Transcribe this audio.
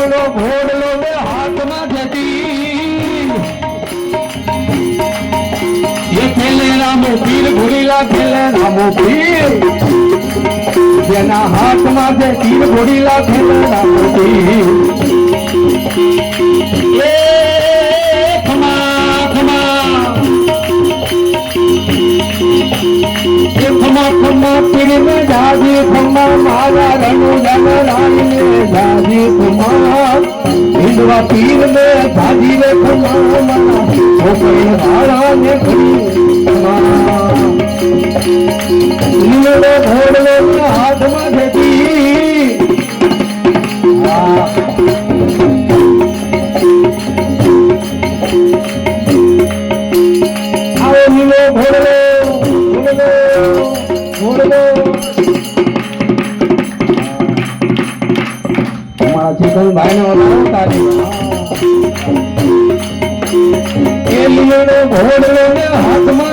લીલો ઘોડલો ને હાથમાં જતી એ ખેલે રામો પીર ઘોડીલા ખેલે રામો પીર જેના હાથમાં જે તીર ઘોડીલા ખેલે રામો પીર એ ખમા ખમા એ ખમા ખમા પીર ને જાજી ખમા મારા રણુ જન રાણી ને જાજી ખમા હિંદવા પીર ને જાજી રે ખમા મારા ઓપઈ વાળા ને ખરી લીલો ઘોડલો હાથમાં જતી આવો લીલો ઘોડલો ઘોડલો ઘોડલો તમારા ચેતન ભાઈ ને વધારો તારી એ લીલો ઘોડલો ને હાથમાં